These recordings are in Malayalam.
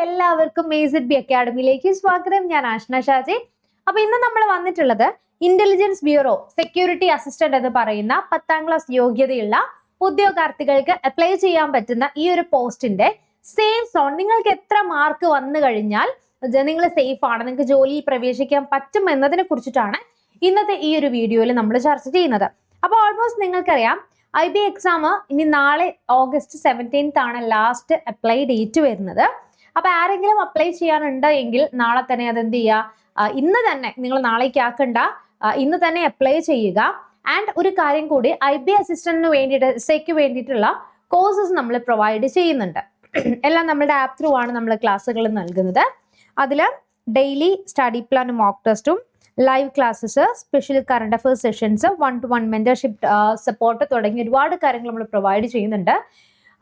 എല്ലാവർക്കും AZB അക്കാഡമിയിലേക്ക് സ്വാഗതം. ഞാൻ ആഷ്ന ഷാജി. അപ്പൊ ഇന്ന് നമ്മൾ വന്നിട്ടുള്ളത് ഇന്റലിജൻസ് ബ്യൂറോ സെക്യൂരിറ്റി അസിസ്റ്റന്റ് എന്ന് പറയുന്ന 10ാം ക്ലാസ് യോഗ്യതയുള്ള ഉദ്യോഗാർത്ഥികൾക്ക് അപ്ലൈ ചെയ്യാൻ പറ്റുന്ന ഈ ഒരു പോസ്റ്റിന്റെ സേഫ് സോൺ, നിങ്ങൾക്ക് എത്ര മാർക്ക് വന്നു കഴിഞ്ഞാൽ നിങ്ങൾ സേഫ് ആണ്, നിങ്ങൾക്ക് ജോലിയിൽ പ്രവേശിക്കാൻ പറ്റും എന്നതിനെ കുറിച്ചിട്ടാണ് ഇന്നത്തെ ഈ ഒരു വീഡിയോയിൽ നമ്മൾ ചർച്ച ചെയ്യുന്നത്. അപ്പോൾ ഓൾമോസ്റ്റ് നിങ്ങൾക്കറിയാം IB എക്സാം ഇനി നാളെ ഓഗസ്റ്റ് 17th ആണ് ലാസ്റ്റ് അപ്ലൈ ഡേറ്റ് വരുന്നത്. അപ്പൊ ആരെങ്കിലും അപ്ലൈ ചെയ്യാനുണ്ട് എങ്കിൽ നാളെ തന്നെ അതെന്ത് ചെയ്യുക, ഇന്ന് തന്നെ നിങ്ങൾ നാളേക്ക് ആക്കണ്ട, ഇന്ന് തന്നെ അപ്ലൈ ചെയ്യുക. ആൻഡ് ഒരു കാര്യം കൂടി, IB അസിസ്റ്റന്റിന് വേണ്ടിയിട്ട് എസ്ഐക്ക് വേണ്ടിയിട്ടുള്ള കോഴ്സസ് നമ്മൾ പ്രൊവൈഡ് ചെയ്യുന്നുണ്ട്. എല്ലാം നമ്മുടെ ആപ്പ് ത്രൂ ആണ് നമ്മൾ ക്ലാസ്സുകൾ നൽകുന്നത്. അതിൽ ഡെയിലി സ്റ്റഡി പ്ലാൻ, മോക്ക് ടെസ്റ്റും, live classes, special current affairs sessions, 1-to-1 mentorship support തുടങ്ങി ഒരുപാട് കാര്യങ്ങൾ നമ്മൾ പ്രൊവൈഡ് ചെയ്യുന്നുണ്ട്.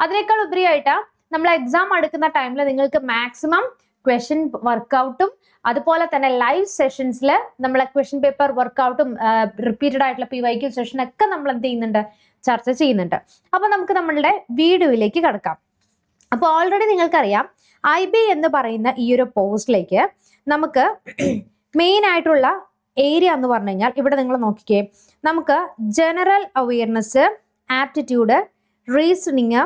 അതിനേക്കാൾ ഉപരിയായിട്ട് നമ്മൾ എക്സാം എടുക്കുന്ന ടൈമിൽ നിങ്ങൾക്ക് മാക്സിമം ക്വസ്റ്റ്യൻ വർക്കൗട്ടും അതുപോലെ തന്നെ ലൈവ് സെഷൻസിൽ നമ്മളെ ക്വസ്റ്റ്യൻ പേപ്പർ വർക്കൗട്ടും റിപ്പീറ്റഡ് ആയിട്ടുള്ള PYQ സെഷൻ ഒക്കെ നമ്മൾ എന്ത് ചെയ്യുന്നുണ്ട്, ചർച്ച ചെയ്യുന്നുണ്ട്. അപ്പൊ നമുക്ക് നമ്മളുടെ വീഡിയോയിലേക്ക് കടക്കാം. അപ്പോൾ ഓൾറെഡി നിങ്ങൾക്കറിയാം IB എന്ന് പറയുന്ന ഈ ഒരു പോസ്റ്റിലേക്ക് നമുക്ക് മെയിൻ ആയിട്ടുള്ള ഏരിയ എന്ന് പറഞ്ഞു കഴിഞ്ഞാൽ ഇവിടെ നിങ്ങൾ നോക്കിക്കേ, നമുക്ക് general awareness, aptitude, reasoning,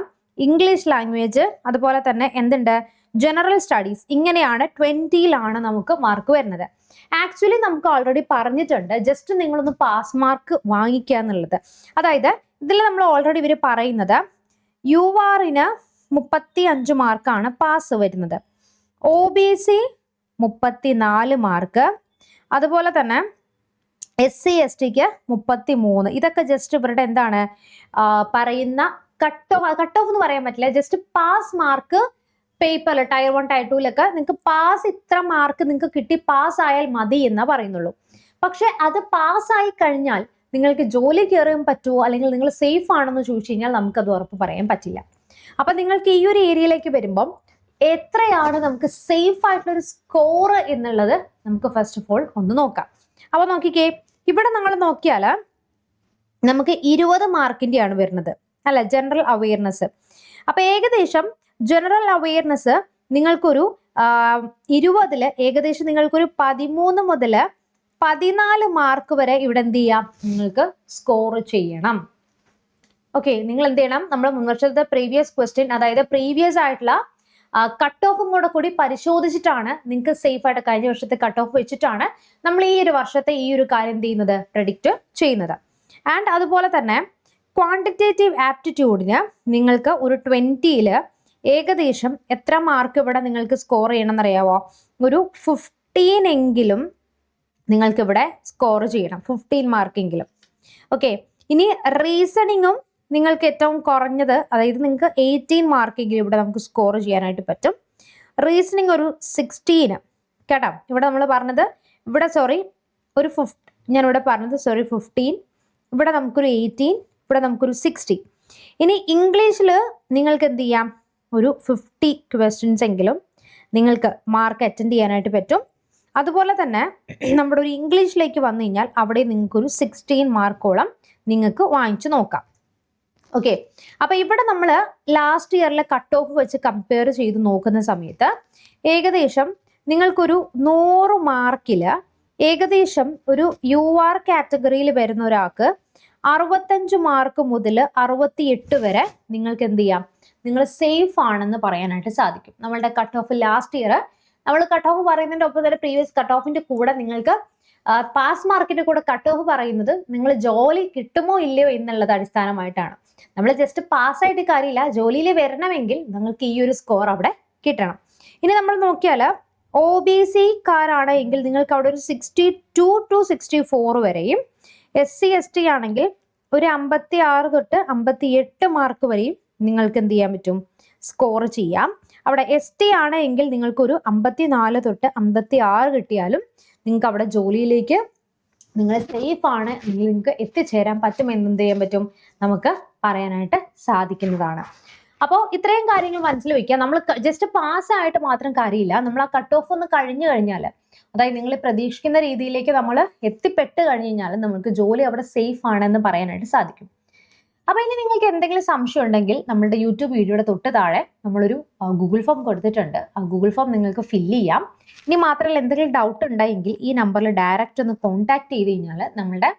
English language, അതുപോലെ തന്നെ എന്തുണ്ട്, ജനറൽ സ്റ്റഡീസ്, ഇങ്ങനെയാണ് 20ലാണ് നമുക്ക് മാർക്ക് വരുന്നത്. ആക്ച്വലി നമുക്ക് ഓൾറെഡി പറഞ്ഞിട്ടുണ്ട് ജസ്റ്റ് നിങ്ങളൊന്ന് പാസ് മാർക്ക് വാങ്ങിക്കുക എന്നുള്ളത്. അതായത് ഇതിൽ നമ്മൾ ഓൾറെഡി ഇവർ പറയുന്നത് URന് 35 മാർക്കാണ് പാസ് വരുന്നത്, OBC 34 മാർക്ക്, അതുപോലെ തന്നെ SC STക്ക് 33. ഇതൊക്കെ ജസ്റ്റ് ഇവരുടെ എന്താണ് പറയുന്ന കട്ട് ഓഫ് എന്ന് പറയാൻ പറ്റില്ല, ജസ്റ്റ് പാസ് മാർക്ക് പേപ്പറിൽ ടയർ 1 ടയർ 2ലൊക്കെ നിങ്ങൾക്ക് പാസ് ഇത്ര മാർക്ക് നിങ്ങൾക്ക് കിട്ടി പാസ് ആയാൽ മതി എന്നാ പറയുന്നുള്ളൂ. പക്ഷെ അത് പാസ്സായി കഴിഞ്ഞാൽ നിങ്ങൾക്ക് ജോലി കയറാൻ പറ്റുമോ അല്ലെങ്കിൽ നിങ്ങൾ സേഫ് ആണെന്ന് ചോദിച്ചു കഴിഞ്ഞാൽ നമുക്കത് ഉറപ്പ് പറയാൻ പറ്റില്ല. അപ്പൊ നിങ്ങൾക്ക് ഈ ഒരു ഏരിയയിലേക്ക് വരുമ്പം എത്രയാണ് നമുക്ക് സേഫ് ആയിട്ടുള്ള ഒരു സ്കോർ എന്നുള്ളത് നമുക്ക് ഫസ്റ്റ് ഓഫ് ഓൾ ഒന്ന് നോക്കാം. അപ്പൊ നോക്കിക്കേ, ഇവിടെ നമ്മൾ നോക്കിയാൽ നമുക്ക് 20 മാർക്കിന്റെ ആണ് വരുന്നത് അല്ല, ജനറൽ അവയർനെസ്. അപ്പൊ ഏകദേശം ജനറൽ അവയർനെസ് നിങ്ങൾക്കൊരു 20 ഏകദേശം നിങ്ങൾക്കൊരു 13 മുതൽ 14 മാർക്ക് വരെ ഇവിടെ എന്ത് ചെയ്യാം, നിങ്ങൾക്ക് സ്കോർ ചെയ്യണം. ഓക്കെ, നിങ്ങൾ എന്ത് ചെയ്യണം, നമ്മൾ മുൻവർഷത്തെ പ്രീവിയസ് ക്വസ്റ്റ്യൻ, അതായത് പ്രീവിയസ് ആയിട്ടുള്ള കട്ട് ഓഫും കൂടി പരിശോധിച്ചിട്ടാണ് നിങ്ങൾക്ക് സേഫ് ആയിട്ട് കഴിഞ്ഞ വർഷത്തെ കട്ട് ഓഫ് വെച്ചിട്ടാണ് നമ്മൾ ഈ ഒരു വർഷത്തെ ഈ ഒരു കാര്യം എന്ത് ചെയ്യുന്നത്, പ്രെഡിക്റ്റ് ചെയ്യുന്നത്. ആൻഡ് അതുപോലെ തന്നെ ക്വാണ്ടിറ്റേറ്റീവ് ആപ്റ്റിറ്റ്യൂഡിന് നിങ്ങൾക്ക് ഒരു 20ൽ ഏകദേശം എത്ര മാർക്ക് ഇവിടെ നിങ്ങൾക്ക് സ്കോർ ചെയ്യണം എന്നറിയാവോ, ഒരു 15 എങ്കിലും നിങ്ങൾക്ക് ഇവിടെ സ്കോർ ചെയ്യണം, 15 മാർക്കെങ്കിലും. ഓക്കെ, ഇനി റീസണിങ്ങും നിങ്ങൾക്ക് ഏറ്റവും കുറഞ്ഞത്, അതായത് നിങ്ങൾക്ക് 18 മാർക്കെങ്കിലും ഇവിടെ നമുക്ക് സ്കോർ ചെയ്യാനായിട്ട് പറ്റും. റീസണിങ് ഒരു 16 കേട്ടോ, ഇവിടെ നമ്മൾ പറഞ്ഞത് ഇവിടെ ഒരു 15, ഇവിടെ നമുക്കൊരു 18, ഇവിടെ നമുക്കൊരു 60. ഇനി ഇംഗ്ലീഷിൽ നിങ്ങൾക്ക് എന്ത് ചെയ്യാം, ഒരു 50 ക്വസ്റ്റ്യൻസ് എങ്കിലും നിങ്ങൾക്ക് മാർക്ക് അറ്റൻഡ് ചെയ്യാനായിട്ട് പറ്റും. അതുപോലെ തന്നെ നമ്മുടെ ഒരു ഇംഗ്ലീഷിലേക്ക് വന്നു കഴിഞ്ഞാൽ അവിടെ നിങ്ങൾക്കൊരു 16 മാർക്കോളം നിങ്ങൾക്ക് വാങ്ങിച്ചു നോക്കാം. ഓക്കെ, അപ്പൊ ഇവിടെ നമ്മൾ ലാസ്റ്റ് ഇയറിലെ കട്ട് ഓഫ് വെച്ച് കമ്പയർ ചെയ്ത് നോക്കുന്ന സമയത്ത് ഏകദേശം നിങ്ങൾക്കൊരു 100 മാർക്കില് ഏകദേശം ഒരു UR കാറ്റഗറിയിൽ വരുന്ന ഒരാൾക്ക് 65 മാർക്ക് മുതൽ 68 വരെ നിങ്ങൾക്ക് എന്ത് ചെയ്യാം, നിങ്ങൾ സേഫ് ആണെന്ന് പറയാനായിട്ട് സാധിക്കും. നമ്മളുടെ കട്ട് ഓഫ് ലാസ്റ്റ് ഇയർ നമ്മൾ കട്ട് ഓഫ് പറയുന്നതിന്റെ ഒപ്പം തന്നെ പ്രീവിയസ് കട്ട് ഓഫിന്റെ കൂടെ നിങ്ങൾക്ക് പാസ് മാർക്കിന്റെ കൂടെ കട്ട് ഓഫ് പറയുന്നത് നിങ്ങൾ ജോലി കിട്ടുമോ ഇല്ലയോ എന്നുള്ളത് അടിസ്ഥാനമായിട്ടാണ്. നമ്മൾ ജസ്റ്റ് പാസ്സായിട്ട് കാര്യമില്ല, ജോലിയിൽ വരണമെങ്കിൽ നിങ്ങൾക്ക് ഈ ഒരു സ്കോർ അവിടെ കിട്ടണം. ഇനി നമ്മൾ നോക്കിയാൽ OBC കാരാണ് എങ്കിൽ നിങ്ങൾക്ക് അവിടെ ഒരു 62 to 64 വരെയും, SC ST ആണെങ്കിൽ ഒരു 56 തൊട്ട് 58 മാർക്ക് വരെയും നിങ്ങൾക്ക് എന്ത് ചെയ്യാൻ പറ്റും, സ്കോർ ചെയ്യാം. അവിടെ ST ആണ് എങ്കിൽ നിങ്ങൾക്കൊരു 54 തൊട്ട് 56 കിട്ടിയാലും നിങ്ങൾക്ക് അവിടെ ജോലിയിലേക്ക് നിങ്ങൾ സേഫ് ആണ്, നിങ്ങൾക്ക് എത്തിച്ചേരാൻ പറ്റും എന്ന് എന്ത് ചെയ്യാൻ പറ്റും, നമുക്ക് പറയാനായിട്ട് സാധിക്കുന്നതാണ്. അപ്പോൾ ഇത്രയും കാര്യങ്ങൾ മനസ്സിൽ വെക്കുക. നമ്മൾ ജസ്റ്റ് പാസ്സായിട്ട് മാത്രം കാര്യമില്ല, നമ്മൾ ആ കട്ട് ഓഫ് ഒന്ന് കഴിഞ്ഞു കഴിഞ്ഞാൽ, അതായത് നിങ്ങൾ പ്രതീക്ഷിക്കുന്ന രീതിയിലേക്ക് നമ്മൾ എത്തിപ്പെട്ട് കഴിഞ്ഞു കഴിഞ്ഞാൽ നമുക്ക് ജോലി അവിടെ സേഫ് ആണെന്ന് പറയാനായിട്ട് സാധിക്കും. അപ്പൊ ഇനി നിങ്ങൾക്ക് എന്തെങ്കിലും സംശയം ഉണ്ടെങ്കിൽ നമ്മുടെ യൂട്യൂബ് വീഡിയോയുടെ തൊട്ട് താഴെ നമ്മളൊരു ഗൂഗിൾ ഫോം കൊടുത്തിട്ടുണ്ട്. ആ ഗൂഗിൾ ഫോം നിങ്ങൾക്ക് ഫില്ല് ചെയ്യാം. ഇനി മാത്രമല്ല എന്തെങ്കിലും ഡൗട്ട് ഉണ്ടെങ്കിൽ ഈ നമ്പറിൽ ഡയറക്റ്റ് ഒന്ന് കോൺടാക്ട് ചെയ്ത് കഴിഞ്ഞാൽ നമ്മുടെ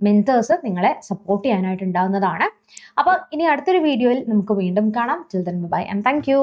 മെന്റേഴ്സ് നിങ്ങളെ സപ്പോർട്ട് ചെയ്യാനായിട്ട് ഉണ്ടാവുന്നതാണ്. അപ്പോൾ ഇനി അടുത്തൊരു വീഡിയോയിൽ നമുക്ക് വീണ്ടും കാണാം. Till then, bye and thank you.